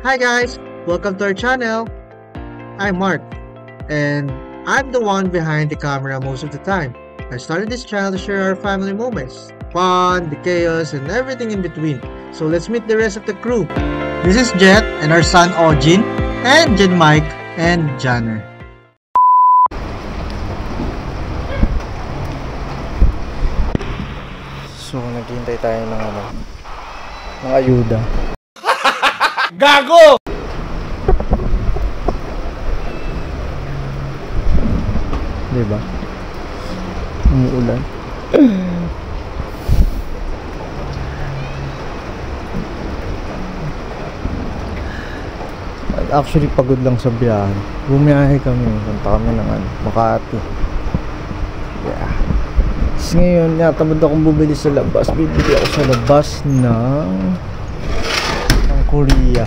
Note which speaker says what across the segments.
Speaker 1: Hi guys, welcome to our channel. I'm Mark, and I'm the one behind the camera most of the time. I started this channel to share our family moments, fun, the chaos, and everything in between. So let's meet the rest of the crew. This is Jet and our son Ojin, and Jen Mike and Janner.
Speaker 2: So naghihintay tayo ng ayuda.
Speaker 3: Gago!
Speaker 2: Diba? Umuulan. Actually, pagod lang sa biyahe. Bumiyahe kami. Punta kami ng Makati. Yeah. Tapos ngayon, natamad akong bumili sa labas. Bibili ako sa labas ng Korea.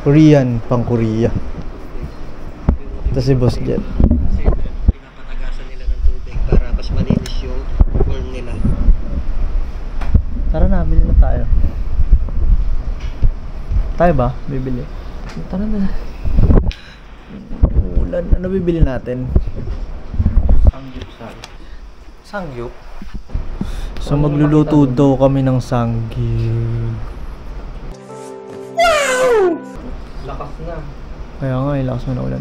Speaker 2: Korean, pang Korea. Ito si Boss Jet.
Speaker 1: Kasi pinapatagasan nila ng tubig para mas malinis yung worm nila.
Speaker 2: Tara na, bili na tayo. Tayo ba? Bibili. Tara na. Ulan. Ano bibili natin?
Speaker 3: Sangyup sari.
Speaker 1: Sangyup?
Speaker 2: So magluluto daw kami ng sangyup.
Speaker 1: Lakas na.
Speaker 2: Kaya nga, lakas na ulan.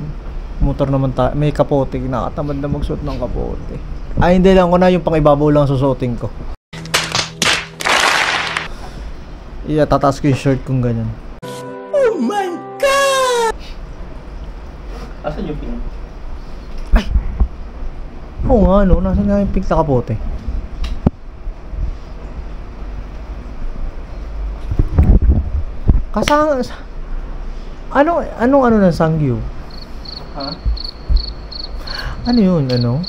Speaker 2: Motor naman tayo. May kapote. Nakatamad na magsuot ng kapote. Ay, hindi lang ko na. Yung pang ibabaw lang susuotin ko. Tataas ko yung shirt kung ganyan.
Speaker 3: Oh my God! Asan yung pink?
Speaker 2: Ay! Oo nga, no? Nasaan nga yung pink na kapote? Kasang... Ano ng sangyup?
Speaker 3: Ha?
Speaker 2: Ano yun, ano?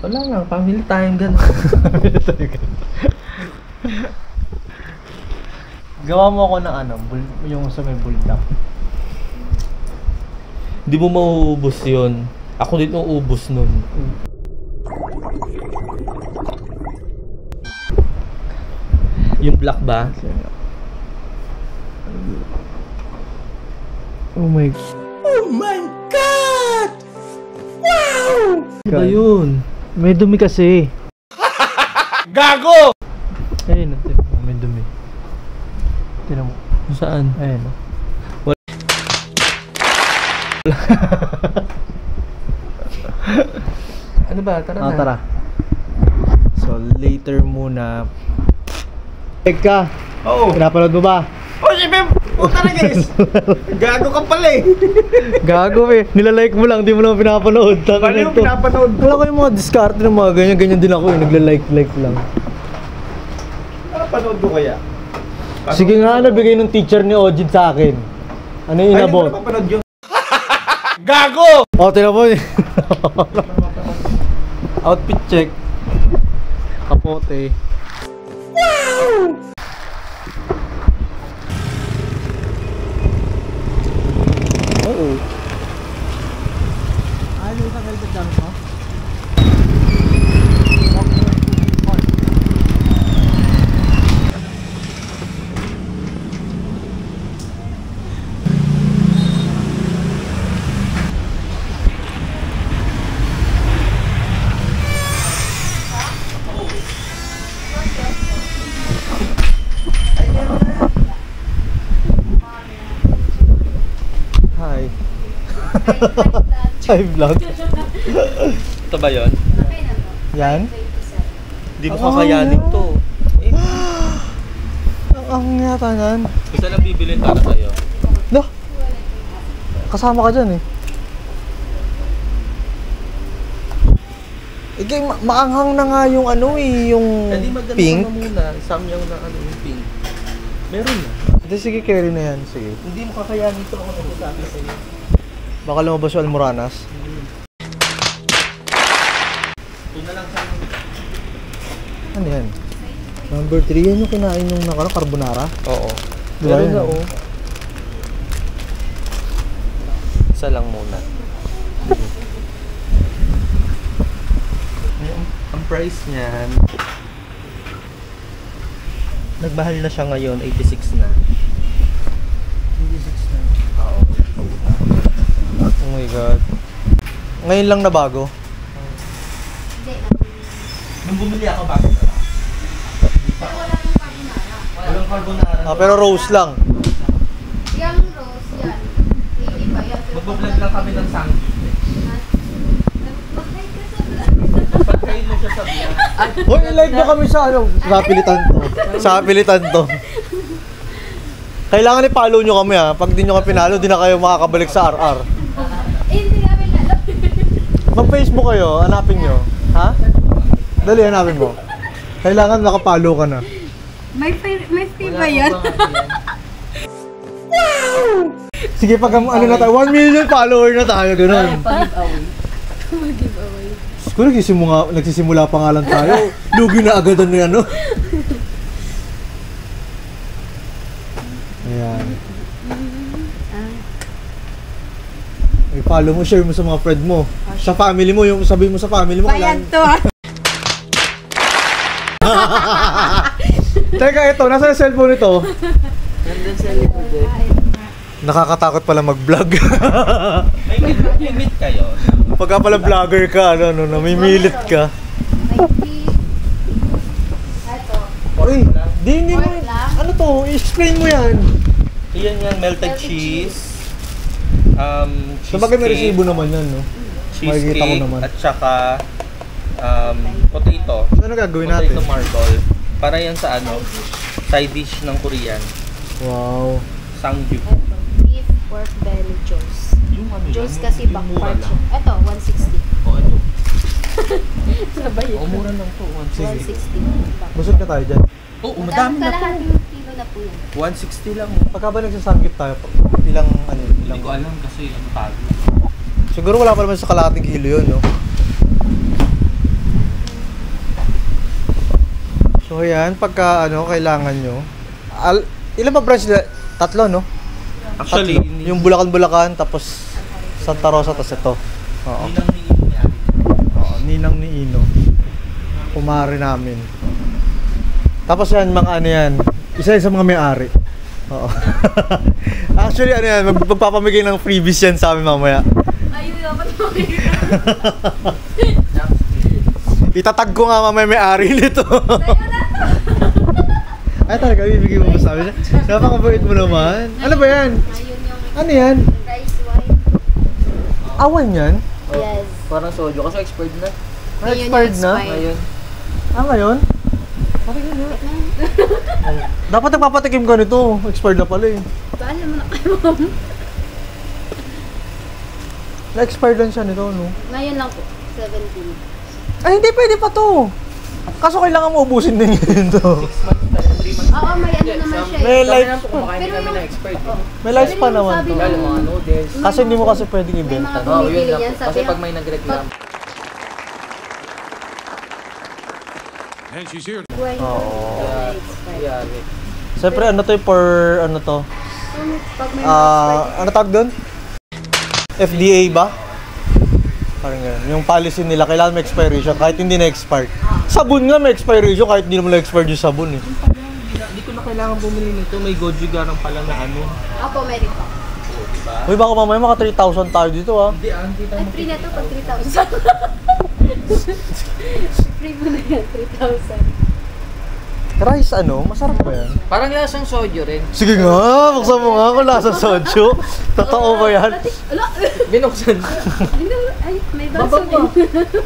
Speaker 3: Wala nga, family time gano'n.
Speaker 2: Gawa mo ako ng yung sa may bulldog.
Speaker 3: Hindi mo mauubos yun. Ako din uubos nun. Yung black ba?
Speaker 2: Oh my...
Speaker 3: Oh my God! Wow!
Speaker 2: Ano ba yun? May dumi kasi.
Speaker 3: Gago!
Speaker 2: Ayun, may dumi. Tignan mo.
Speaker 3: Saan?
Speaker 2: Ayun.
Speaker 3: Ano ba? Tara na.
Speaker 2: Tara. So, later muna. Teka,
Speaker 3: Oo.
Speaker 2: pinapanood mo ba?
Speaker 3: Oh, si Beb! Puta na guys! Gago ka pala eh!
Speaker 2: Gago eh. Nilalike mo lang, di mo naman pinapanood.
Speaker 3: Paano yung pinapanood ko?
Speaker 2: Wala ko yung mga diskarte ng mga ganyan. Ganyan din ako eh. Nagla-like lang.
Speaker 3: Pinapanood ko kaya?
Speaker 2: Sige nga, nabigay ng teacher ni Ojin sa akin. Ano yung inabot?
Speaker 3: Ay, hindi mo napapanood yun. Gago!
Speaker 2: O, tinan mo eh. Outfit check. Kapote. Oo. Ano yung helmet lang mo? Hi. Hi vlog.
Speaker 3: Ito ba yun?
Speaker 2: Yan?
Speaker 3: Hindi mo kakayanin to. Eh,
Speaker 2: Ang yata yan.
Speaker 3: isa lang bibilin para sa'yo.
Speaker 2: No. Kasama ka dyan eh. Maanghang na nga yung yung
Speaker 3: Hindi maganda
Speaker 2: pink.
Speaker 3: ka na muna. Samyaw na yung pink. Meron na.
Speaker 2: Hindi, sige, carry na yan. Sige.
Speaker 3: Hindi mo kakayanin to ako nagsasabi sa'yo.
Speaker 2: Baka lumabas yung Almoranas.
Speaker 3: Ito na lang sa
Speaker 2: Ano yan? Number 3, yan yung kinain yung carbonara.
Speaker 3: Oo.
Speaker 2: Diba
Speaker 3: Meron
Speaker 2: yun?
Speaker 3: na oh. Isa lang muna. Ang price niyan
Speaker 4: Nagmahal na siya ngayon, 86 na.
Speaker 2: 86 na.
Speaker 4: Oo.
Speaker 2: Oh my God. Ngayon lang na bago.
Speaker 4: Nung bumili ako, bakit na lang? Walang carbonara.
Speaker 2: Ah, pero rose lang.
Speaker 5: Yung rose, yan. Hindi ba yan?
Speaker 4: Mag-vlog lang kami ng sanggit.
Speaker 5: Mag-hide ka sa vlog.
Speaker 4: Pagkain mo siya sa vlog.
Speaker 2: Hoy, i-live nyo kami sa ano? Sa pilitan to. Sa pilitan to. Kailangan i-follow nyo kami ha. Pag di nyo kami pinalo, di na kayo makakabalik sa RR.
Speaker 5: Hindi namin alam.
Speaker 2: Mag-Facebook kayo, hanapin nyo. Ha? Dali, hanapin mo. Kailangan nakapalo ka na.
Speaker 5: May fee ba yan?
Speaker 2: Sige, pag ano na tayo, 1 million follower na tayo, gano'n.
Speaker 5: Mag-giveaway.
Speaker 2: Siguro nagsisimula pa nga lang tayo. Lugi na agad ano yan, no? Ayan. I-follow mo, share mo sa mga friend mo. Sa family mo, yung sabihin mo sa family mo.
Speaker 5: Bayan to ah.
Speaker 2: Teka, ito, nasa cellphone ito?
Speaker 3: Nandun sa likod eh.
Speaker 2: Nakakatakot pala mag-vlog.
Speaker 4: May meet kayo.
Speaker 2: Pagka pala vlogger ka, namimilit ka.
Speaker 5: May fee. Ito.
Speaker 2: Uy, hindi mo,
Speaker 5: Pork lang?
Speaker 2: ano to, i-explain mo yan.
Speaker 4: Iyan yan, melted cheese.
Speaker 2: Sabagay may resibo naman yan, no? Makikita ko
Speaker 4: Cheesecake
Speaker 2: naman.
Speaker 4: at saka potato.
Speaker 2: So, ano gagawin natin?
Speaker 4: Potato marble. Para yan sa ano, side dish ng Korean.
Speaker 2: Wow.
Speaker 4: Sangju.
Speaker 5: Ito. Beef pork belly juice.
Speaker 4: Yung ano
Speaker 5: Juice
Speaker 4: yan,
Speaker 5: kasi
Speaker 4: yung
Speaker 5: back
Speaker 4: mura
Speaker 5: part
Speaker 4: lang.
Speaker 5: siya. Ito, 160.
Speaker 4: O ano?
Speaker 5: Sabay
Speaker 4: O mura lang to, 160.
Speaker 5: 160.
Speaker 2: Busog na tayo dyan.
Speaker 4: Oo, madami na to.
Speaker 5: Kalahating kilo na po yan.
Speaker 4: 160 lang.
Speaker 2: Pagka ba nagsasanggit tayo, ilang,
Speaker 4: Hindi ko alam kasi ano tago.
Speaker 2: siguro wala pa naman sa kalahating kilo yun, no? So, yan, pagka, kailangan nyo. Ilan ba branch nila? 3, no?
Speaker 4: Actually,
Speaker 2: Tatlo. Yung Bulacan-Bulacan, tapos Santa Rosa, tapos ito. Oo.
Speaker 4: Hindi lang ni yan.
Speaker 2: Oo, ninang ni Ino. Kumari namin. Tapos yan, mga ano yan. Isa yan sa mga may-ari. Oo. Actually, ano yan, magpapamigay ng freebies yan sa amin mamaya.
Speaker 5: Ayun dapat makikita.
Speaker 2: Itatag ko nga mamaya may-ari nito. Ay talaga, bibigyan mo ba sa amin? Napakabait mo naman. Ano ba yan?
Speaker 5: Ayun yung
Speaker 2: Ano yan?
Speaker 5: rice wine.
Speaker 2: Awan yan?
Speaker 5: Yes.
Speaker 3: Parang soju kasi expired na.
Speaker 2: Expired na?
Speaker 3: Ngayon.
Speaker 2: Ah, ngayon? Dapat nagpapatikim ka nito. Expired na pala eh.
Speaker 5: Paano mo na kayo, ma'am?
Speaker 2: Na-expired lang siya nito, no?
Speaker 5: Ngayon lang po. 17.
Speaker 2: Ay, hindi pwede pa to. Kaso kailangan mo ubusin din yun to.
Speaker 5: Oo, may ano naman siya
Speaker 2: May
Speaker 5: eh.
Speaker 2: life,
Speaker 3: Kami na kumakain
Speaker 5: Pero
Speaker 3: kami
Speaker 5: yung-
Speaker 3: na expired.
Speaker 2: may life pa naman to.
Speaker 3: Lalo mga noodles.
Speaker 2: Kasi hindi mo kasi pwedeng
Speaker 5: May
Speaker 2: ibenta.
Speaker 5: mga
Speaker 3: Oo, yun
Speaker 5: bumibili
Speaker 3: lang.
Speaker 5: yan, sabi
Speaker 3: Kasi
Speaker 5: niya,
Speaker 3: pag may nagreklamo.
Speaker 5: buhay na
Speaker 2: Oo.
Speaker 5: expired.
Speaker 3: Yeah,
Speaker 2: Siyempre, ano to for, ano to?
Speaker 5: Pag may mga expired,
Speaker 2: Ano tawag doon? FDA ba? Parang ganun. Yung policy nila, kailangan may expiration kahit hindi na-expired. Sabon nga may expiration kahit hindi naman na-expired yung sabon eh.
Speaker 4: Hindi ko na kailangan bumili nito. May goju garang pala na ano.
Speaker 5: Ako, meron pa.
Speaker 4: Diba?
Speaker 2: Uy, baka mamaya maka 3,000 tayo dito ah.
Speaker 4: Hindi, kita
Speaker 5: Ay,
Speaker 4: mo.
Speaker 5: free na to pag 3,000. Free mo na yan, 3,000.
Speaker 2: Rice ano? Masarap ba yan?
Speaker 3: Parang lasang soju rin.
Speaker 2: Sige nga, buksan mo nga kung lasa soju. Totoo ba yan?
Speaker 5: Ala!
Speaker 3: Binuksan.
Speaker 5: Ay, may baso din.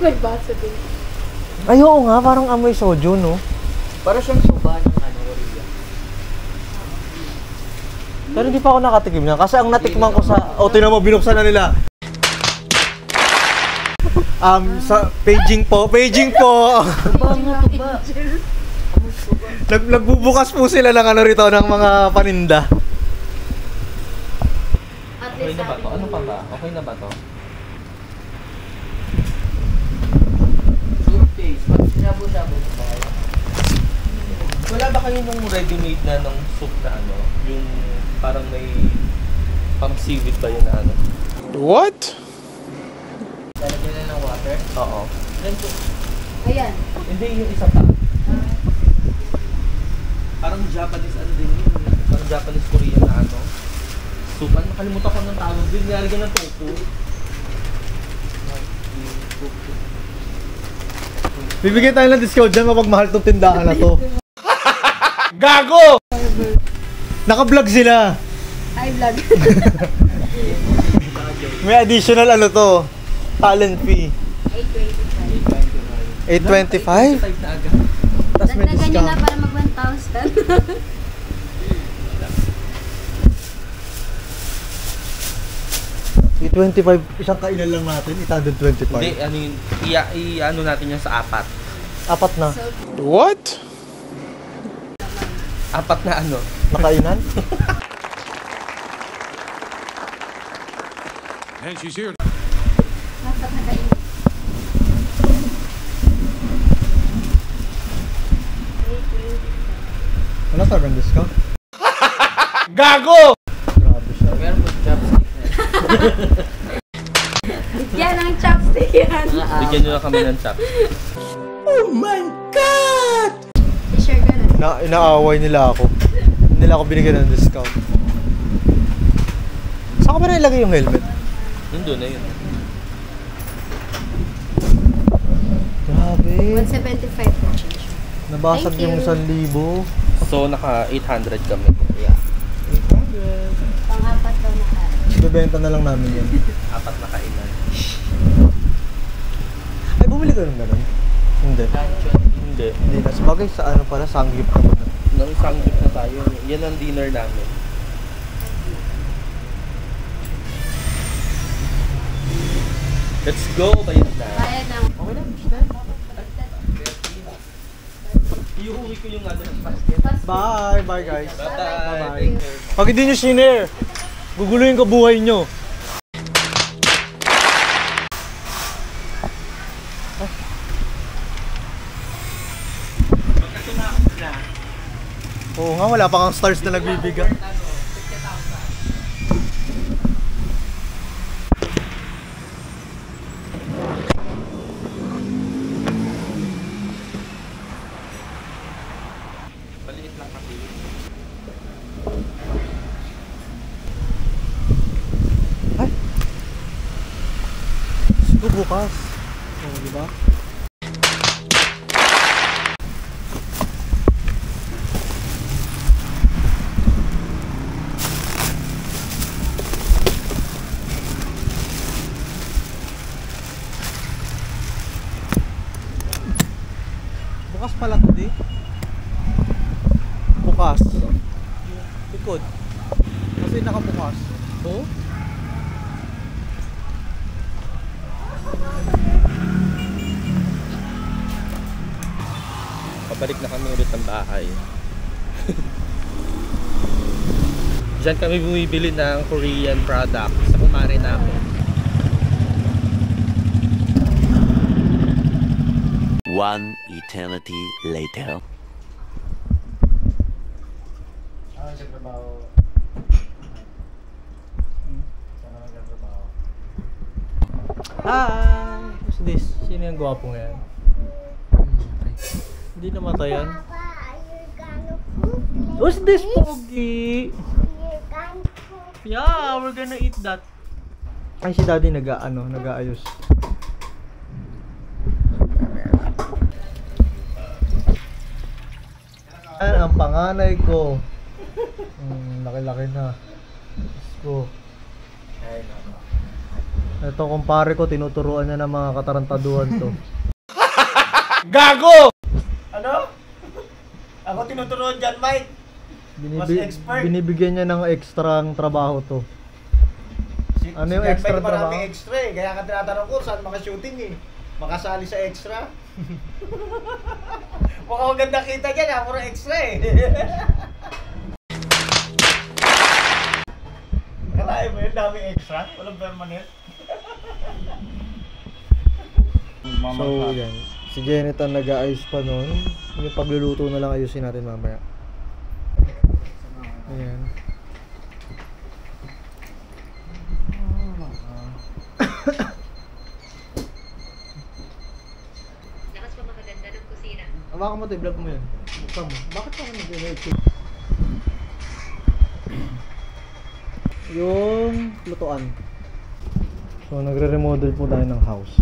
Speaker 5: May baso din.
Speaker 2: Ay, oo nga, parang amoy soju, no?
Speaker 3: Para siyang suba ng ano, Korea.
Speaker 2: Pero hindi pa ako nakatikim niyan. Kasi ang natikman ko sa... O, tinan mo, binuksan na nila. Sa paging po. Nagbubukas po sila ng ano rito, ng mga paninda.
Speaker 5: At
Speaker 4: Okay
Speaker 5: least
Speaker 4: na ba
Speaker 5: sabi
Speaker 4: to? Ano
Speaker 5: ko,
Speaker 4: pa ba? Okay na ba to?
Speaker 3: Toothpaste. Pag shabu-shabu ba kayo?
Speaker 4: Wala ba kayo nung ready-made na ng soup na ano? Yung parang may pang seaweed ba yun na ano?
Speaker 3: Lalagyan na ng water.
Speaker 4: Oo.
Speaker 3: Then po,
Speaker 5: ayan.
Speaker 4: Hindi yung isa pa. Parang Japanese ano din yun. Parang Japanese Korean na ano. Soup. Ano, nakalimutan ko ng tawag din. Nilalagyan ng tofu.
Speaker 2: Bibigyan tayo ng discount dyan kapag mahal tong tindahan na to.
Speaker 3: Gago!
Speaker 2: Naka-vlog sila.
Speaker 5: Hi, vlog.
Speaker 2: May additional ano to. Talent fee.
Speaker 5: 825.
Speaker 2: 825?
Speaker 4: Type na agad.
Speaker 2: Tapos may
Speaker 5: Dagdagan nyo na
Speaker 2: discount.
Speaker 5: para mag 1,000.
Speaker 2: 825, isang kainan lang natin, 825.
Speaker 4: Hindi, ano yun. I-ano natin yung sa apat.
Speaker 2: Apat na.
Speaker 5: So,
Speaker 3: What?
Speaker 4: Apat na ano.
Speaker 2: Nakainan?
Speaker 6: And she's here.
Speaker 5: nasa nakain.
Speaker 2: Wala talagang discount?
Speaker 3: Gago!
Speaker 2: Grabe siya.
Speaker 4: Meron mo chopstick na
Speaker 5: Yan ang chopstick yan.
Speaker 4: Bigyan nyo na kami ng chopstick.
Speaker 5: I-share ka na.
Speaker 2: Inaaway nila ako. Hindi nila ako binigyan ng discount. Saan ko ba nilagay yung helmet?
Speaker 4: Nandun na yun.
Speaker 2: Grabe.
Speaker 5: 175 per change.
Speaker 2: Nabasag
Speaker 5: Thank
Speaker 2: yung
Speaker 5: you.
Speaker 2: 1,000.
Speaker 4: So, naka 800 kami. Yeah.
Speaker 2: 800.
Speaker 5: Pang-apat daw na ka.
Speaker 2: Bebenta na lang namin yan.
Speaker 4: Apat na kainan.
Speaker 2: Ay, bumili ka ng ganun? Hindi.
Speaker 4: Hindi.
Speaker 2: Hindi na. Sabagay sa ano pala, sanggip naman.
Speaker 4: Nang sanggip na tayo. Yan ang dinner namin. Let's go! Bayad na.
Speaker 5: Bayad na.
Speaker 2: Okay na,
Speaker 4: Iuwi ko yung ano ng basket.
Speaker 2: Bye! Bye guys!
Speaker 4: Bye-bye.
Speaker 2: Bye. Pag hindi nyo sinare, guguluhin ko buhay nyo. Oo nga, wala pa kang stars na nagbibigay.
Speaker 4: Maliit lang kasi.
Speaker 2: Ay! Ito bukas. Oo, di ba? Bukas pala today. Bukas. Likod. Kasi nakabukas. Oo?
Speaker 4: Pabalik na kami ulit ng bahay. Diyan kami bumibili ng Korean product sa kumare namin.
Speaker 7: One eternity later.
Speaker 2: Hi! Who's this? Sino yung gwapong yan? Hindi namatayan. Who's this, Pogi? Yeah, we're gonna eat that. Ay, si Daddy nag-aayos. Yan ang panganay ko. Laki-laki na. Let's go. Ito kumpare ko, tinuturuan niya ng mga katarantaduhan to.
Speaker 3: Gago! Ano? Ako tinuturuan dyan, Mike. Mas expert.
Speaker 2: Binibigyan niya ng ekstrang trabaho to. Ano yung extra
Speaker 3: Mike,
Speaker 2: trabaho?
Speaker 3: maraming extra eh. Kaya ka tinatanong ko saan maka-shooting eh. Makasali sa extra. Mukhang maganda kita dyan ha, puro extra eh. Kalahin mo yun, daming extra. Walang permanent.
Speaker 2: So yan, si Janet ang nag-aayos pa nun. Yung pagluluto na lang ayusin natin mamaya. Ayan.
Speaker 8: Lakas pa makaganda ng kusina.
Speaker 2: Hawakan mo ito, i-vlog mo yun. Bakit ako nag-electric? Yung lutuan. So nagre-remodel po tayo ng house.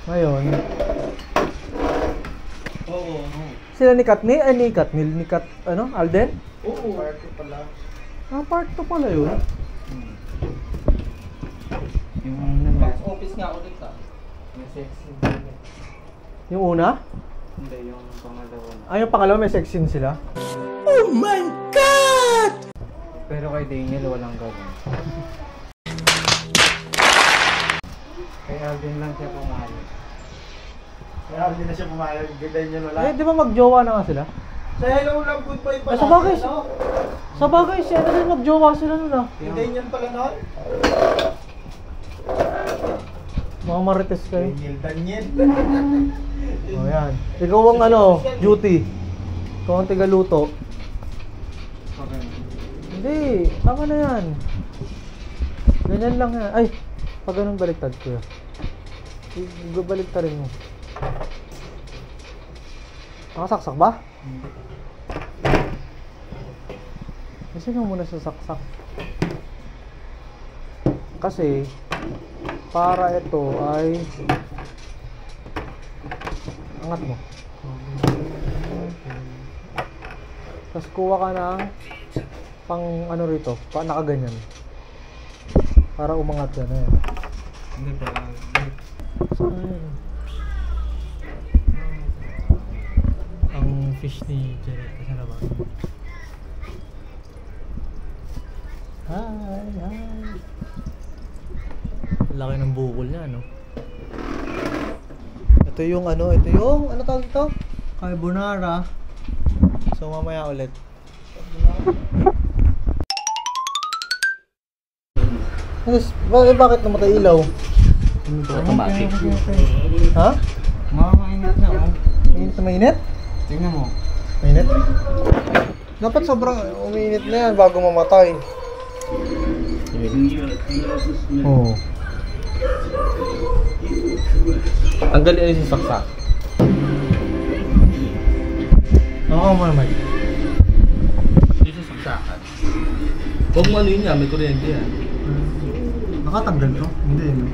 Speaker 2: Ngayon, sila ni Katni? Ay, ni Katnil? Ni Kat, ano? Alden?
Speaker 3: Oo, party pala.
Speaker 2: Ah, part 2 pala yun.
Speaker 4: Yung box office nga ulit may sexy.
Speaker 2: Yung una?
Speaker 4: Hindi, yung pangalawa na.
Speaker 2: Ah, yung pangalawa may sex scene sila?
Speaker 4: Pero kay Daniel walang gawin. Kay Alvin lang siya pumayag.
Speaker 3: Kaya hindi na siya pumayag. Ganyan niya wala.
Speaker 2: Eh, di ba magjowa na nga sila?
Speaker 3: Sa Hello Love Goodbye pala.
Speaker 2: Ah, sa bagay,
Speaker 3: ano?
Speaker 2: sa bagay, si ano din magjowa sila nun ah.
Speaker 3: Yung Daniel pala noon?
Speaker 2: Mga marites kayo.
Speaker 3: Daniel.
Speaker 2: O yan. Ikaw ang ano, duty. Ikaw ang tigaluto.
Speaker 4: Okay.
Speaker 2: Hindi, tama na yan. Ganyan lang yan. Ay, pag ganun baliktad ko yan. Baligtad rin mo. Nakasaksak ba? Kasi nga muna sa saksak. Kasi para ito ay angat mo. Tapos kuha ka ng pang ano rito, pa nakaganyan. Para umangat yan. Ayan.
Speaker 4: Hindi ba?
Speaker 2: Ayan. Ang fish ni Jared kasi na ba? Hi. Laki ng bukol niya, no? Ito yung ano tawag ito? Carbonara. So mamaya ulit. Bakit namatay ilaw?
Speaker 4: Automatic.
Speaker 2: Ha?
Speaker 4: Mainit na oh.
Speaker 2: Mainit na mainit?
Speaker 4: Tingnan mo.
Speaker 2: Mainit? Dapat sobrang umiinit na yan bago mamatay. Oo.
Speaker 4: Ang galing ay sa saksak.
Speaker 2: Oo, Mike.
Speaker 4: Dito sa saksakan. Huwag mo ano yun yan, may kuryente yan.
Speaker 2: Nakatanggal to? Hindi, no?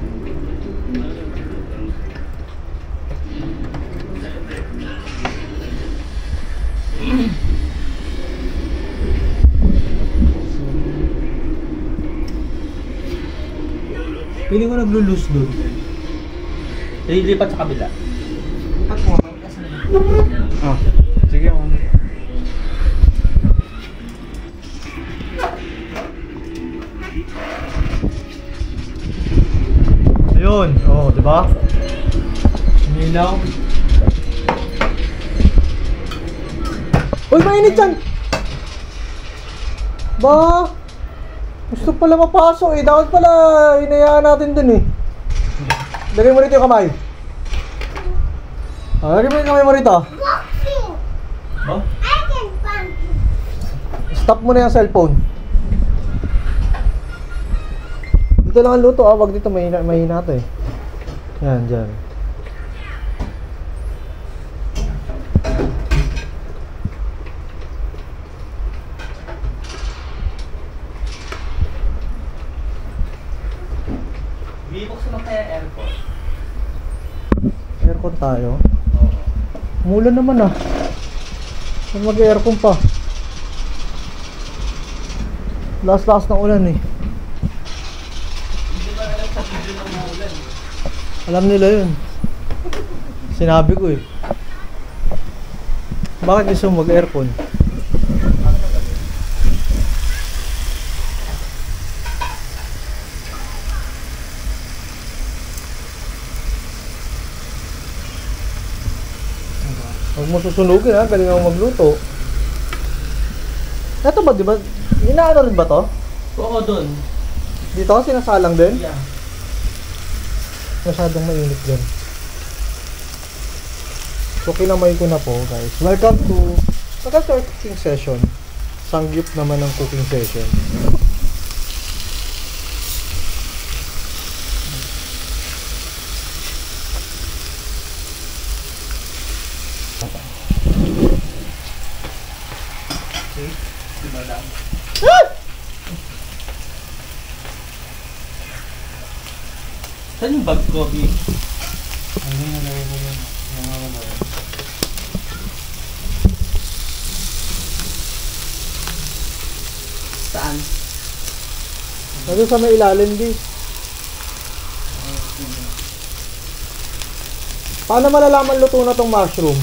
Speaker 2: Pili ko naglo-loose doon.
Speaker 4: Lilipat sa kabila.
Speaker 2: Ah, sige ako. Ayun, oh, di ba? Umilaw. Uy, mainit yan! Ba? Gusto pala mapasok eh. Dapat pala hinayaan natin dun eh. Lagay mo rito yung kamay. Ah, lagay mo yung kamay mo rito.
Speaker 4: Oh?
Speaker 2: Stop mo na yung cellphone. Dito lang ang luto ah. Wag dito, mahina to eh. Yan, dyan.
Speaker 4: Bibuksan mo kaya aircon?
Speaker 2: Aircon tayo.
Speaker 4: Oo.
Speaker 2: Umulan naman ah. Saan mag-aircon pa? Last ng ulan eh.
Speaker 4: Hindi ba alam sa video ng maulan?
Speaker 2: Alam nila yun. Sinabi ko eh. Bakit gusto mo mag-aircon? Huwag mo susunugin ha, galing ako magluto. Ito ba, di ba? Inaano rin ba to?
Speaker 4: Oo, doon.
Speaker 2: Dito sinasalang din?
Speaker 4: Yeah.
Speaker 2: Masyadong mainit din. So kinamay ko na po guys. Welcome to our cooking session. Sangyup naman ang cooking session.
Speaker 4: Saan yung bag ko, B? Saan?
Speaker 2: Nandun sa may ilalim, di. Paano malalaman luto na tong mushroom?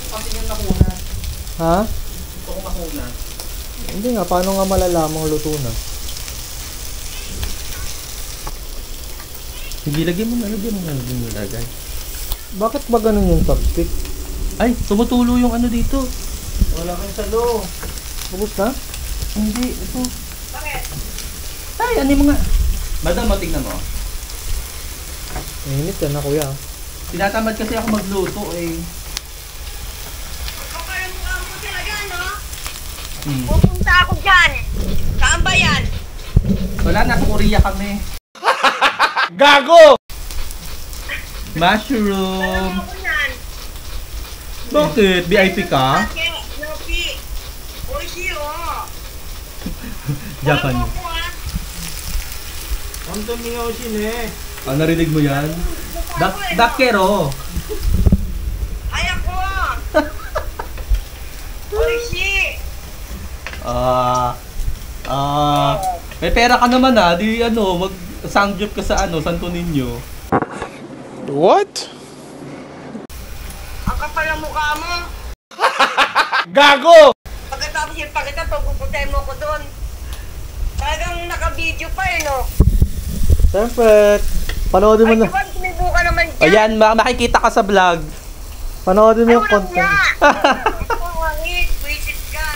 Speaker 4: Kasi yung nakuna.
Speaker 2: Ha?
Speaker 4: Ito ko nakuna.
Speaker 2: Hindi nga, paano nga malalamang luto na?
Speaker 4: Sige, lagyan mo na, lagay.
Speaker 2: Bakit ba ganun yung chopstick?
Speaker 4: Ay, tumutulo yung ano dito.
Speaker 3: Wala kang salo.
Speaker 2: Ubus na?
Speaker 4: Hindi, ito. Bakit? Ay, ano mo nga? Madam, tingnan mo.
Speaker 2: Init yan na, kuya.
Speaker 4: Tinatamad kasi ako magluto eh.
Speaker 5: Kapal mukha mo talaga, no?
Speaker 4: Hmm.
Speaker 5: Pupunta ako dyan. Saan ba yan?
Speaker 4: Wala, nasa Korea kami.
Speaker 3: Gago!
Speaker 4: Mushroom!
Speaker 5: Ako yan.
Speaker 4: Bakit? VIP ka?
Speaker 5: Ake, Nopi. Oishi, oh.
Speaker 4: Japanese.
Speaker 3: Anton Miyoshin eh.
Speaker 4: Ah, narinig mo yan? Dakero!
Speaker 5: Ay, ako. Oishi.
Speaker 4: May pera ka naman ah, di ano, mag-sangjop ka sa ano, Santo Niño.
Speaker 3: What?
Speaker 5: Ang kapal ng mukha mo.
Speaker 3: Gago!
Speaker 5: Pagkatapos yung pagkatapos, pupuntahin mo ko doon. Talagang naka-video pa eh, no?
Speaker 2: Siyempre, panoodin mo
Speaker 5: Ay,
Speaker 2: na.
Speaker 5: diba, tumibo ka naman dyan.
Speaker 4: Ayan, makikita ka sa vlog.
Speaker 2: Panoodin mo
Speaker 5: Ay,
Speaker 2: yung
Speaker 5: walang
Speaker 2: content.
Speaker 5: nga. Ako, wangit. Buisit ka.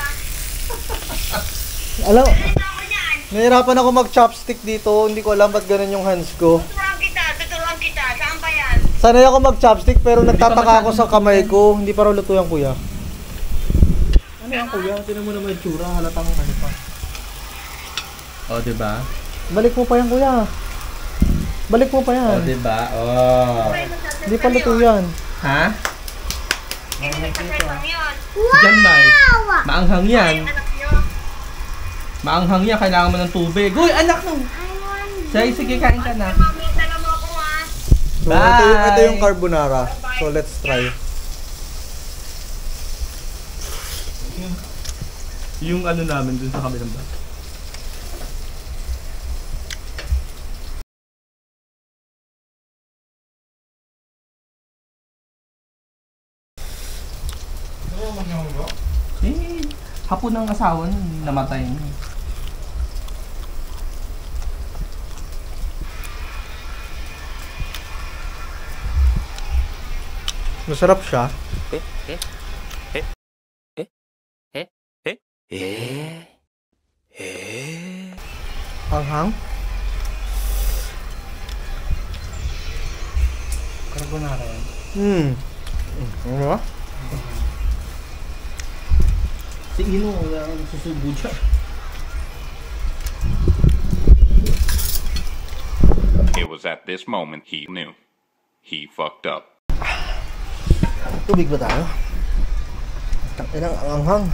Speaker 2: Alam,
Speaker 5: Ano ako yan?
Speaker 2: nahirapan ako mag-chopstick dito. Hindi ko alam ba't ganun yung hands ko.
Speaker 5: Tuturuan kita. Saan ba yan?
Speaker 2: Sanay ako mag-chopstick pero nagtataka
Speaker 4: masyadong
Speaker 2: ako sa kamay ko. Hindi pa raw luto yung kuya. Ano yan kuya? Tinan mo naman yung tsura. Halatang ano pa.
Speaker 4: Oh, diba?
Speaker 2: Balik mo pa yan kuya. Balik mo pa yan.
Speaker 4: Oh, diba? Oh.
Speaker 2: Hindi pa luto yan.
Speaker 4: Ha?
Speaker 5: Hindi nagkasayang yun.
Speaker 4: Diyan, Mike. Maanghang yan.
Speaker 5: Ay, anak nyo.
Speaker 4: Maanghang yan, kailangan mo ng tubig. Uy, anak mo! Sige, kain ka na.
Speaker 5: Mami, dala mo ako, ha?
Speaker 2: So,
Speaker 4: Bye!
Speaker 2: ito yung carbonara. So, let's try.
Speaker 4: Yung ano namin dun sa kabilang bag. Eh, hapon ng asawa nun, namatay niya.
Speaker 2: Masarap siya. Hanghang.
Speaker 3: Carbonara yan.
Speaker 2: Ano ba?
Speaker 4: Si Ino, wala kang susubo dyan.
Speaker 6: It was at this moment he knew. He fucked up.
Speaker 2: Tubig ba tayo? Tangina ang anghang.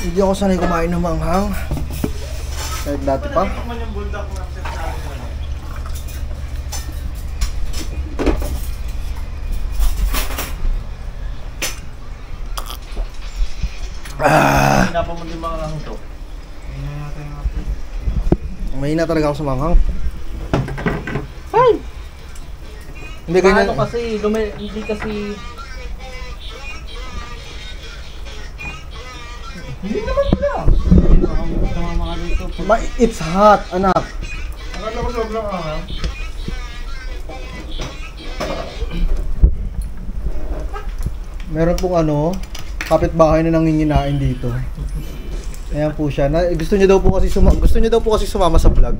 Speaker 2: Hindi ako sanay kumain ng manghang. Kahit dati pa.
Speaker 3: Naman yung bulldog na set sa akin. Hindi pa mo din mga kahunto.
Speaker 2: Mahina talaga ako sa manghang. Ay! Hindi ganyan.
Speaker 4: Paano kasi, hindi kasi... Hindi naman lang.
Speaker 2: It's hot, anak.
Speaker 3: Akala ko sobrang anghang.
Speaker 2: Meron pong ano, kapitbahay na nanginginain dito. Ayan po siya. Gusto niya daw po kasi sumama sa vlog.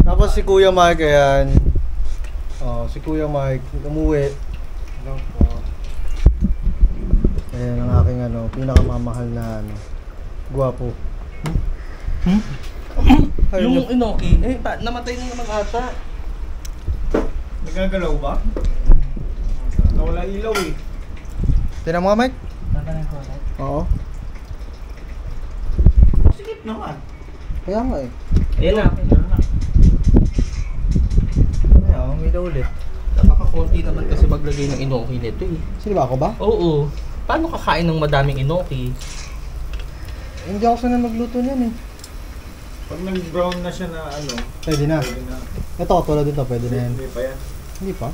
Speaker 2: Tapos si Kuya Mike, ayan. Oh, si Kuya Mike umuwi.
Speaker 3: Lang po.
Speaker 2: Ayan ang aking ano, pinakamamahal na ano, gwapo. Ayun
Speaker 4: Yung Inoki, namatay na naman ata.
Speaker 3: Nagagalaw ba? Nawala ilaw eh.
Speaker 2: Tingnan mo nga, Mike.
Speaker 3: Tatanan ko ulit.
Speaker 2: Oo.
Speaker 4: Sige,
Speaker 3: naman.
Speaker 2: Kaya nga eh.
Speaker 4: Ayan na.
Speaker 2: Ayan, umila ulit.
Speaker 4: Napaka-konti naman kasi maglagay ng inoki nito eh.
Speaker 2: Sino ba ako ba?
Speaker 4: Oo. Paano kakain ng madaming inoki?
Speaker 2: Hindi ako sanay magluto niyan eh.
Speaker 3: Pag nag-brown na siya na ano,
Speaker 2: Pwede na.
Speaker 3: pwede na.
Speaker 2: Ito, tulad dito, pwede na yan.
Speaker 3: Hindi pa yan.
Speaker 2: Hindi pa?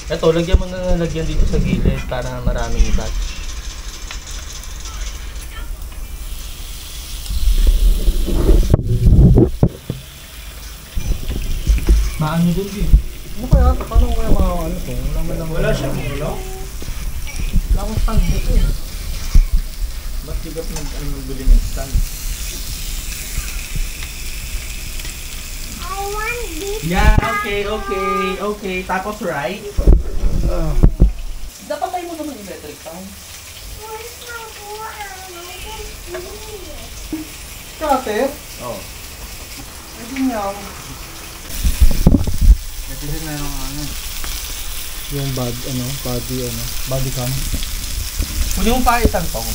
Speaker 4: Ito, lagyan mo na lagyan dito sa gilid para maraming batch. Maano dun din?
Speaker 2: Ano kaya? Paano ko kaya mga ano to? Wala man lang.
Speaker 3: Wala siyang ulo.
Speaker 2: Wala akong stand dito eh.
Speaker 3: Ba't di ka nagbili ng stand?
Speaker 4: Yeah, okay. Tapos right? Dapat tayo mo naman yung electric fan.
Speaker 2: Kate?
Speaker 4: Oo.
Speaker 2: Pwede niya ako. Kasi meron ano. Yung body cam.
Speaker 4: Huli mo pa isang tong.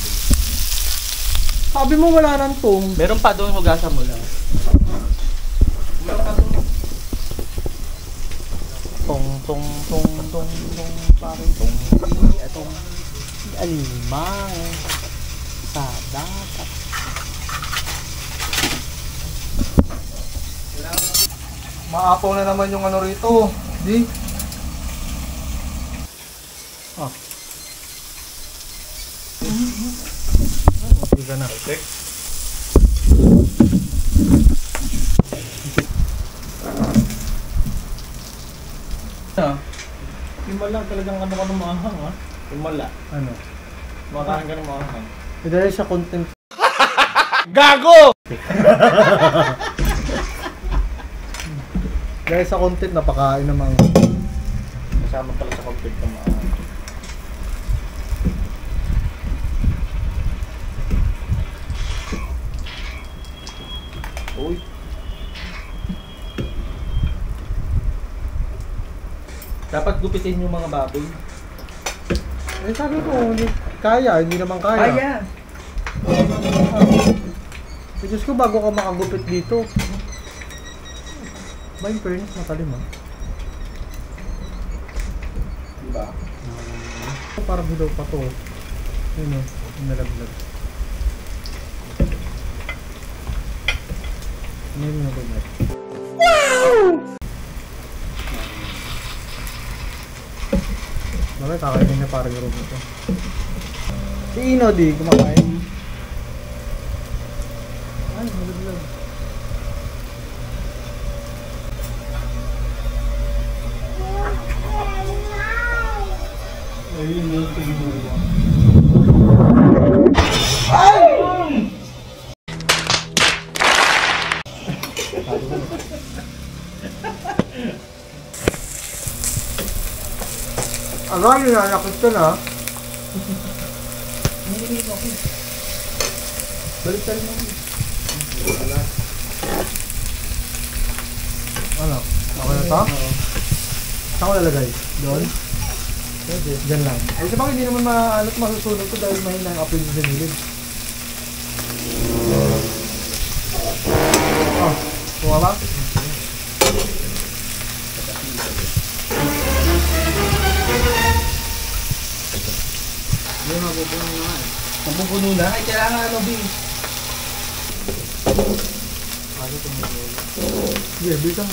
Speaker 2: Sabi mo wala nang tong.
Speaker 4: Meron pa doon, hugasan mo lang. Meron pa doon.
Speaker 2: Tong, parang tong. Itong alimang sa dapat. Maapaw na naman yung ano rito. Di? Ah. Okay ka na.
Speaker 3: Okay. Himala talagang ano ka ng maanghang ha? Himala.
Speaker 2: Ano?
Speaker 3: Makain ka ng maanghang.
Speaker 2: Dahil sa content.
Speaker 3: Gago!
Speaker 2: Dahil sa content, napakain namang.
Speaker 3: Kasama pala sa complete ng maanghang. Uy.
Speaker 4: Dapat gupitin yung mga baboy.
Speaker 2: Eh sabi ko, hindi kaya, hindi naman kaya. Eh, Diyos ko, bago ka makagupit dito. Ba yung fairness, matalim ah.
Speaker 3: Diba?
Speaker 2: Parang hilaw pa to. Yun o, nalaglag. Ano yung nalaglag? Bakit kakainin na parang yung room ito? Si Ino di, kumakain. Ay, nalaglag.
Speaker 3: Ayun yung tinuro.
Speaker 2: Aray, nanakit ka na. Balik tayo mo. Ano? Okay na to? Saan ko lalagay? Doon? Diyan lang. Ay, sabang hindi naman maalat masusunog ko dahil mahina ang upload sa nilid. Oh, kuha ba?
Speaker 3: Hindi, mapupuno na nga eh.
Speaker 4: Mapupuno na? Ay, kailangan ano, B?
Speaker 2: Sige, bilang.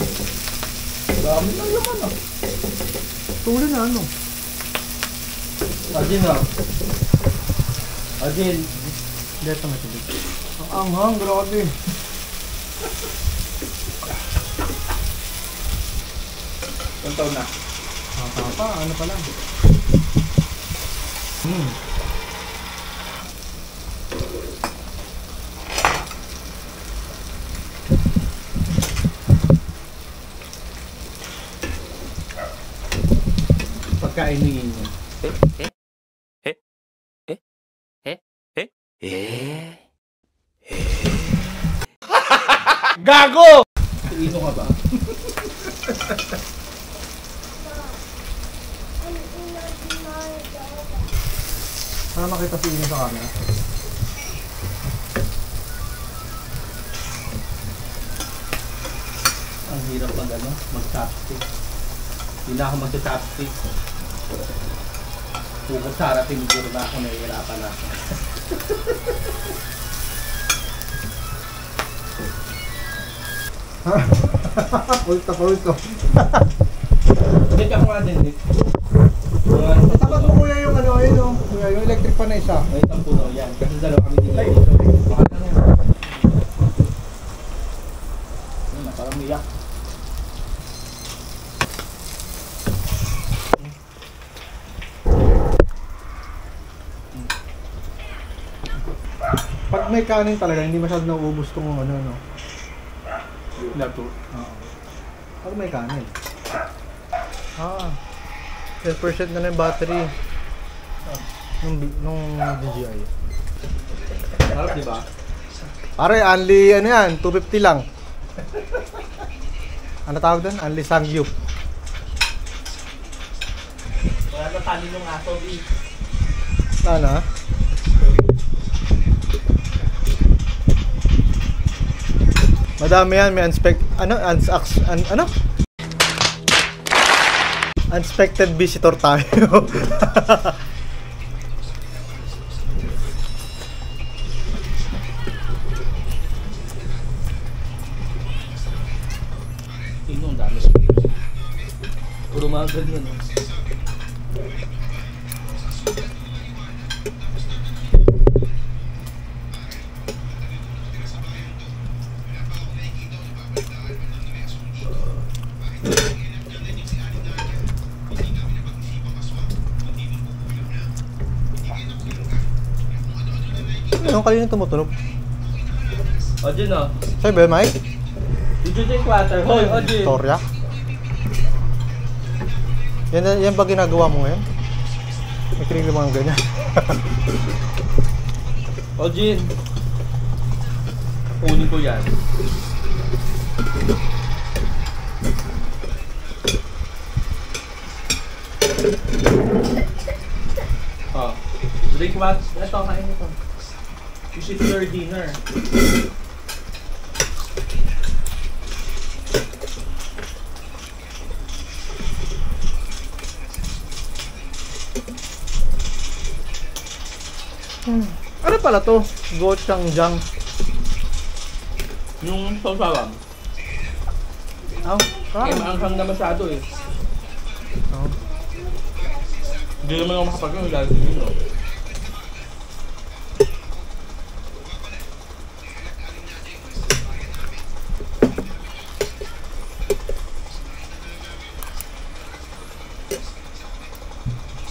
Speaker 4: Dami lang naman ah.
Speaker 2: Tuloy na ano?
Speaker 4: Ajin ah. Ajin.
Speaker 2: Dito nga tuloy. Ang anghang, grabe.
Speaker 3: Ilang taon na?
Speaker 2: Papa, ano pa lang?
Speaker 4: Pagkainin mo.
Speaker 3: Gago!
Speaker 4: Ino ka ba?
Speaker 2: Para makita si Ino sa camera.
Speaker 4: hirap mag-chopstick. Hindi na ako mag-chopstick. Pukot sa harapin, siguro na ako nahihirapan na.
Speaker 2: Pulto.
Speaker 4: Check ako nga din, Nick.
Speaker 2: Tapat mo kuya yung ano, ayun o. Kuya, yung electric pa na isa.
Speaker 4: May isang puno yan. Kasi dalawa kami din. Ay! Parang miyak.
Speaker 2: Pag may kanin talaga, hindi masyado nauubos tong ano, no?
Speaker 4: Lato.
Speaker 2: Oo. Pag may kanin. 10% na lang yung battery. Nung DJI.
Speaker 4: Harap, di ba?
Speaker 2: Pare, only ano yan, 250 lang. Ano tawag doon? Only Sangyup.
Speaker 4: Wala na tali nung aso, B.
Speaker 2: Sana? Madami yan, may unexpected visitor tayo.
Speaker 4: Tingnan, dami. Puro mga ganyan, no?
Speaker 2: Anong kanina tumutunog?
Speaker 4: Ojin, no?
Speaker 2: Sa'yo ba yun, Mike?
Speaker 4: Did you take water? Hoy, Ojin!
Speaker 2: Storya? Yan ba ginagawa mo ngayon? May kinig mga ganyan.
Speaker 4: Ojin! Kunin ko yan. Oh. Drink water. Ito, kain ito. You should your dinner.
Speaker 2: Ano pala to? Gochujang.
Speaker 4: Yung sausawan. Eh, maanghang na masyado eh. Hindi naman ako makapag-yung lalo dito.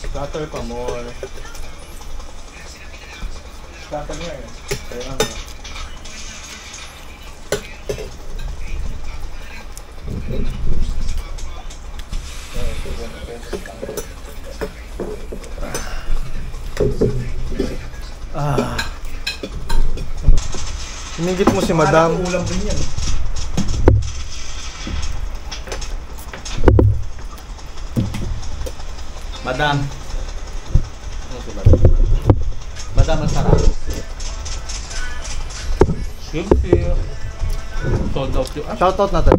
Speaker 4: Starter pa more. Starter nga eh. Kaya nga.
Speaker 2: Inigit mo si Madam.
Speaker 3: Ulam din yan.
Speaker 4: Madam. Ano si Madam? Madam, ang sarap. Siyempre. Sold out yung...
Speaker 2: Shoutout natin.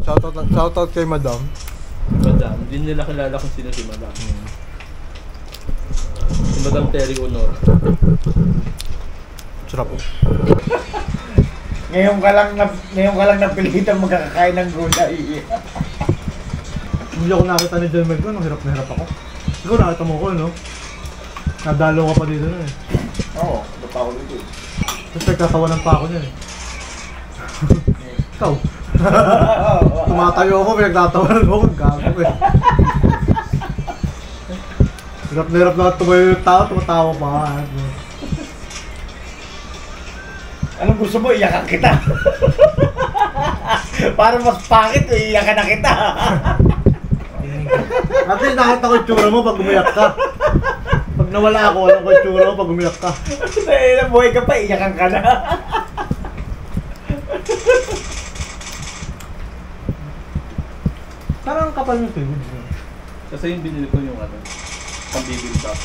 Speaker 2: Shoutout kay Madam.
Speaker 4: Madam. Hindi nila kilala kung sino si Madam. Si Madam Terry Honor.
Speaker 2: Sarap.
Speaker 3: Ngayon ka lang napilitan magkakain ng gulay.
Speaker 2: Hindi ako nakita ni John Mel ko, nung hirap na hirap ako. Ikaw nakita mo ko, no? Nadalo ka pa dito na eh.
Speaker 3: Oo, dapat ako dito eh.
Speaker 2: Tapos nagkakawalan pa ako niyan eh. Ikaw. Tumatayo ako, pinagtatawanan mo ako, gago eh. Hirap na hirap na tumayo yung tao, tumatawa pa.
Speaker 3: Anong gusto mo? Iyakan kita. Para mas pangit, iyakan na kita.
Speaker 2: At least nakita ko yung tsura mo pag umiyak ka. Pag nawala ako, alam ko yung tsura mo pag umiyak ka.
Speaker 3: Buhay ka pa, iyakan ka na.
Speaker 2: Parang kapal yung sewage.
Speaker 4: Kasi yung binili ko yung ano, pambibigta.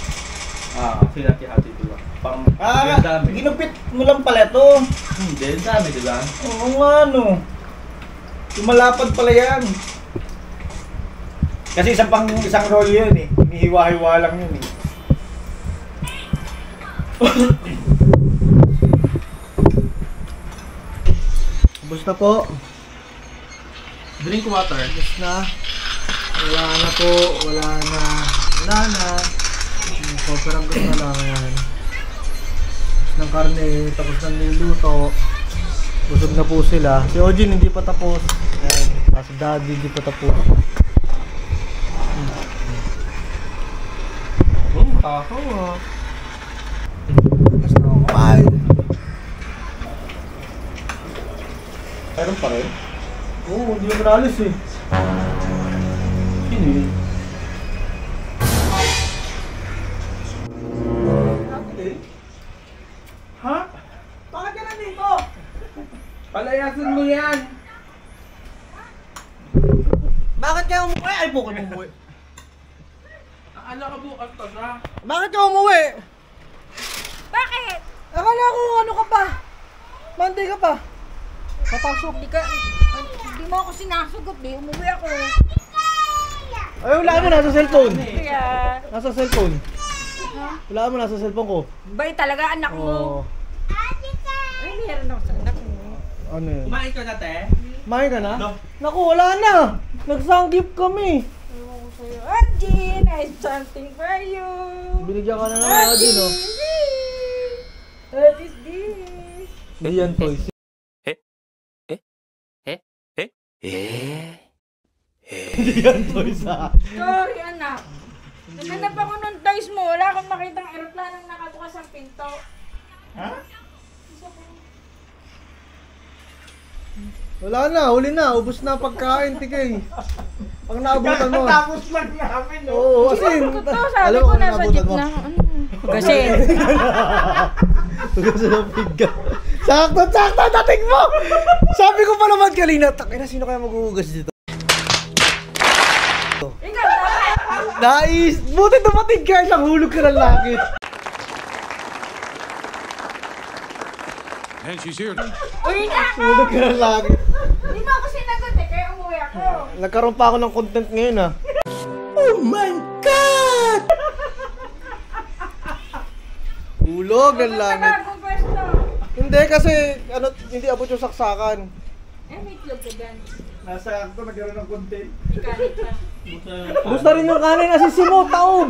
Speaker 4: Kasi hati-hati diba? Pang yung dami.
Speaker 3: Ginupit mo lang pala ito.
Speaker 4: Hindi, yung dami diba?
Speaker 3: Oo nga, no. Yung malapad pala yan. Kasi isang roll yun eh. Hinihiwa-hiwa lang yun eh.
Speaker 2: Ubus na po.
Speaker 4: Drink water.
Speaker 2: Ubus na. Wala na po. Wala na. Wala na. Sobrang gusto na lang yan. Ubus ng karne. Tapos ng niluto. Busog na po sila. Si Ojin hindi pa tapos. Ayan. Si Daddy hindi pa tapos.
Speaker 4: Takaw ah.
Speaker 2: Bye!
Speaker 3: Meron pa rin?
Speaker 2: Oo, hindi mo nalis eh.
Speaker 3: Sino yun? Ha? Bakit ka nandito?
Speaker 4: Palayasan mo yan!
Speaker 2: Bakit ka umuwi? Ay, bukod umuwi.
Speaker 4: Akala ka bukas pa siya.
Speaker 2: Bakit ka umuwi?
Speaker 5: Bakit?
Speaker 2: Akala ko ano ka pa? Monday ka pa. Papasok.
Speaker 5: Hindi mo ako sinasagot eh. Umuwi ako.
Speaker 2: Ay, wala mo nasa cellphone.
Speaker 5: Kaya,
Speaker 2: Nasa cellphone. Wala mo nasa cellphone ko.
Speaker 5: bay talaga anak
Speaker 2: Oo.
Speaker 5: mo. Ay, meron ako sa anak mo.
Speaker 2: Ano yun?
Speaker 4: Kumain ka na, te?
Speaker 2: Kumain ka na?
Speaker 4: No.
Speaker 2: Naku, wala na. Nagsanggip kami.
Speaker 5: Ewan ko sa'yo. Anjin, I have something for you.
Speaker 2: Binigyan ka na ng ano din, oh.
Speaker 5: What is this?
Speaker 2: Hindi yan toys. Hindi yan toys, ah.
Speaker 5: Sorry, anak. Naghanap ako ng toys mo. Wala akong makitang aeroplanong nakabukas ang pinto.
Speaker 3: Ha?
Speaker 2: Wala na, huli na. Ubus na ang pagkain, tikay. Pag naabutan mo.
Speaker 3: Tapos lang namin, no?
Speaker 2: Oo, kasi...
Speaker 5: Ko to, sabi
Speaker 2: alam
Speaker 5: ko
Speaker 2: kung
Speaker 5: nasa
Speaker 2: naabutan
Speaker 5: jeep
Speaker 2: mo.
Speaker 5: na. Kasi,
Speaker 2: Hugasan ng pinggan. Sakto, dating mo! Sabi ko pa naman kanina, takina, sino kaya maghuhugas dito?
Speaker 5: ikaw dapat.
Speaker 2: Nice! Buti dumating ka, isang hulog ka ng langit.
Speaker 8: And she's here.
Speaker 5: Uy na ako!
Speaker 2: Hulog ka ng langit.
Speaker 5: Hindi mo ako sinagot eh, kaya umuwi ako.
Speaker 2: Nagkaroon pa ako ng content ngayon, ah. Oh my God! Hulog ng langit.
Speaker 5: Bagong pwesto.
Speaker 2: Hindi kasi, ano, hindi abot yung saksakan.
Speaker 5: Eh, may itlog ka dyan.
Speaker 3: Nasa ako nagkaroon ng content.
Speaker 5: Ikalit pa.
Speaker 2: Gusto rin yung kanin na sisimo, taob.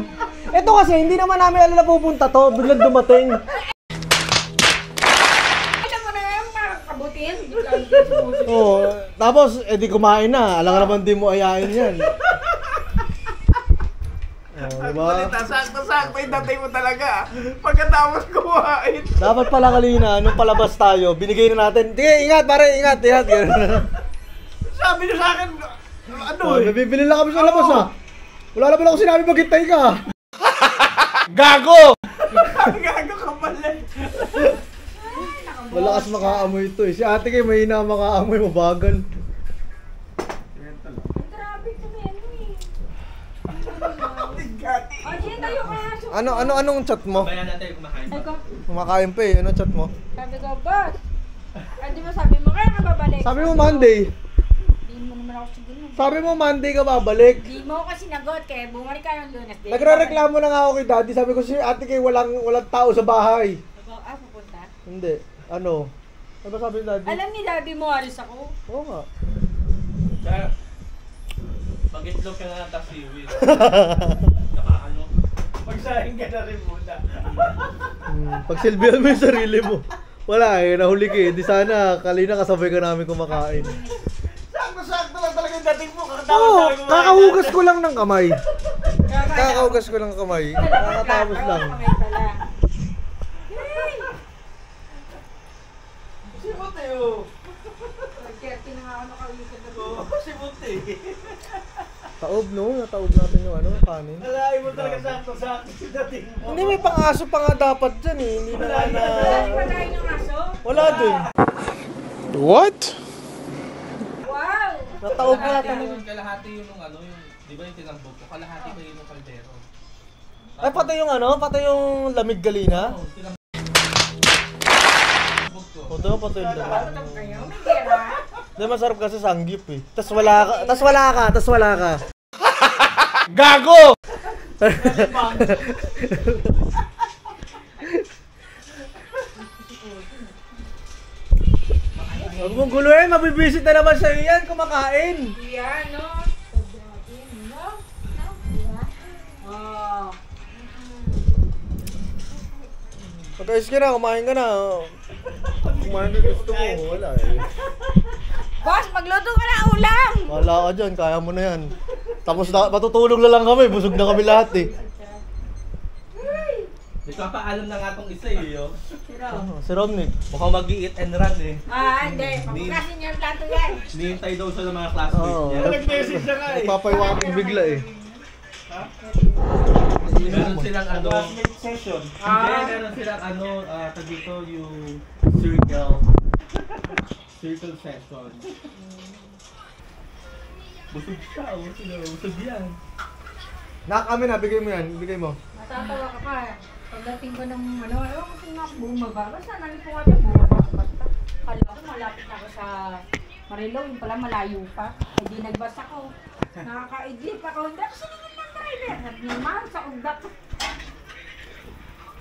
Speaker 2: Ito kasi, hindi naman namin alam na pupunta to. Biglang dumating.
Speaker 5: Alam mo na yung makakabutin.
Speaker 2: Oo, tapos, edi kumain na. Alam ka naman di mo ayain yan. Oh, diba?
Speaker 3: Sakto-sakto yung datay mo talaga. Pagkatapos kumain.
Speaker 2: Dapat pala kanina, nung palabas tayo, binigay na natin. Sige, ingat pare, ingat.
Speaker 3: Sabi niyo sa akin, ano
Speaker 2: Oh,
Speaker 3: eh?
Speaker 2: nabibili lang kami sa labas, ha. Wala naman ako sinabi maghintay ka. Gago!
Speaker 3: Gago ka pala.
Speaker 2: Malakas makaamoy ito eh. Si ate kayo mahina makaamoy, mabagal.
Speaker 5: Grabe ito na yan eh. O, Jen, tayo ka.
Speaker 2: Anong chat mo?
Speaker 4: Bayan natin kumakain.
Speaker 5: Ay ko,
Speaker 2: Kumakain pa eh. Anong chat mo?
Speaker 5: sabi ko, boss. Ay, di ba sabi mo, kaya ka babalik?
Speaker 2: Sabi mo Monday.
Speaker 5: Di mo naman ako siguro.
Speaker 2: Sabi mo Monday ka babalik.
Speaker 5: Di mo ako sinagot, kaya bumalik ka ng Lunes. Di
Speaker 2: Nagre-reklamo na nga ako kay daddy. Sabi ko si ate kayo walang tao sa bahay.
Speaker 5: Pupunta.
Speaker 2: Hindi. Ano? Ano ba sabi ni daddy?
Speaker 5: Alam ni daddy mo, aris ako.
Speaker 2: Oo nga.
Speaker 4: Kaya, mag-itlog ka na tapos siwil. Nakaano.
Speaker 3: Magsahin ka na rin muna.
Speaker 2: Pagsilbihan mo yung sarili mo. Wala eh, nahuli ka eh. Di sana, kalina kasabay ka namin kumakain.
Speaker 3: Sakto-sakto lang talaga yung dating mo.
Speaker 2: Oo, kakahugas ko lang ng kamay. Kakahugas ko lang ng kamay. Kakatapos lang.
Speaker 5: Okay pala.
Speaker 3: Si Bote oh.
Speaker 5: Kaya nga ako nakawisip na
Speaker 3: Oo, si Bote.
Speaker 2: Taob no, nataob natin yung ano, kanin.
Speaker 3: Alaay mo talaga sakto-sakto yung dating mo.
Speaker 2: Hindi, may pang-aso pa nga dapat dyan eh. Hindi na
Speaker 5: Wala di ba tayo ng aso?
Speaker 2: Wala dun.
Speaker 8: What?
Speaker 5: Wow!
Speaker 2: Nataob na
Speaker 4: Kalahati
Speaker 2: natin.
Speaker 4: yung kalahati yung ano, yung, di ba yung tinambog ko? Kalahati pa yun yung kaldero.
Speaker 2: Ay, pati yung ano, pati yung lamig galina.
Speaker 4: Oo, tinambog ko.
Speaker 2: O, diba pati yung lamig.
Speaker 5: Kayo, may gera.
Speaker 2: Hindi masarap kasi sanggip eh. Tas wala ka.
Speaker 3: Gago!
Speaker 2: Huwag mong guluhin, mabibisit na naman sa'yo yan, kumakain.
Speaker 5: Yan, no? Oh.
Speaker 2: Pag-ayos ka na, kumain ka na. Kumain ka gusto mo, wala eh.
Speaker 5: Boss, magluto ka na ulam!
Speaker 2: Wala ka dyan, kaya mo na yan. Tapos matutulog na lang kami, busog na kami lahat eh.
Speaker 4: Nagpapaalam na nga tong isa eh, yo.
Speaker 2: Si Romney.
Speaker 4: Mukhang mag-i-eat and run eh.
Speaker 5: Hindi. Pagkasin niya ang plato yan.
Speaker 4: Hinihintay daw siya ng mga classmates niya.
Speaker 3: Nag-message siya nga eh.
Speaker 2: Nagpapaiwating bigla eh.
Speaker 4: Meron silang ano.
Speaker 3: Classmate session.
Speaker 4: Hindi, meron silang ano, tag dito yung circle session. Busog siya, busog yan.
Speaker 2: Kami na, bigay mo yan, bigay mo.
Speaker 5: Matatawa ka pa. Pagdating ko ng ano, kasi nga bumaba. Basta namin po nga bumaba. Kala ko malapit ako sa Marilao, yung pala malayo pa. Hindi nagbasa ko. Nakakaidlip ako. Hindi ako sinigil ng driver. At naman sa ugdak.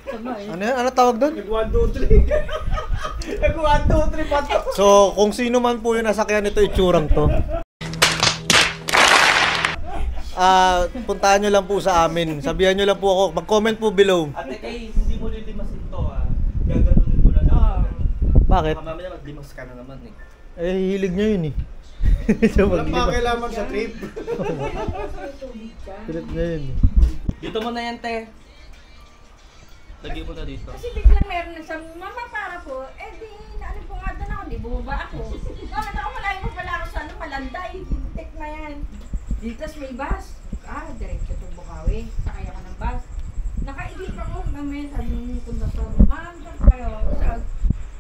Speaker 2: Ano yan? Ano tawag doon?
Speaker 3: Nag 1, 2, 3. Nag 1, 2, 3 pa to.
Speaker 2: So, kung sino man po yung nasakyan nito, itsurang to. Puntahan nyo lang po sa amin. Sabihan nyo lang po ako. Mag-comment po below.
Speaker 4: Ate Kay, hindi mo lilimasin to Gaganunin mo lang
Speaker 2: Bakit?
Speaker 4: Baka mamaya maglimas ka na naman eh.
Speaker 2: Eh, hilig nyo yun eh.
Speaker 3: Walang pakialaman sa trip.
Speaker 2: Trip na yun.
Speaker 4: Dito mo na yan, te. Lagyan mo na dito.
Speaker 5: Kasi biglang meron na sa mama para po. Di naano po nga doon ako. Di bumaba ako. Bakit ako malayo pa pala ako sa ano, Malanday. Hintek na yan. Dito may bus. Diretso to Bukawi. Sakay ako ng bus. Nakaigip ako. Mamaya sabi ng konduktor, ma'am, saan po kayo?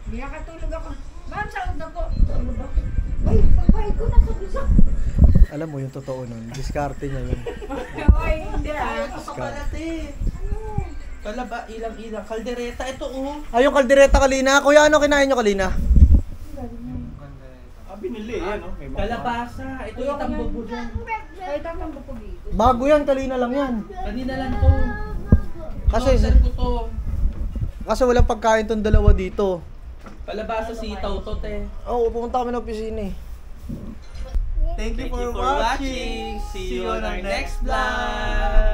Speaker 5: Hindi nakatulog ako. Ma'am, saan na po? Saan ba? Ay, pagbayad ko nasa bisa.
Speaker 2: Alam mo yung totoo nun. Diskarte niya yun.
Speaker 5: Ay, hindi
Speaker 4: Ito pala, te. Kalaba, ilang-ilang. Kaldereta, ito
Speaker 2: Yung kaldereta kalina. Kuya, ano kinain nyo kalina?
Speaker 3: Binili yan, no? May mga-
Speaker 4: Kalabasa. Ito yung tambobo dyan.
Speaker 5: Ay, tatang po dito.
Speaker 2: Bago yan, kalina lang yan.
Speaker 4: Kanina lang to.
Speaker 2: Kasi
Speaker 4: Order ko to.
Speaker 2: walang pagkain tong dalawa dito.
Speaker 4: Kalabasa sitaw to, te.
Speaker 2: Oo, pumunta kami ng opisina eh.
Speaker 4: Thank you for watching. See you on our next vlog.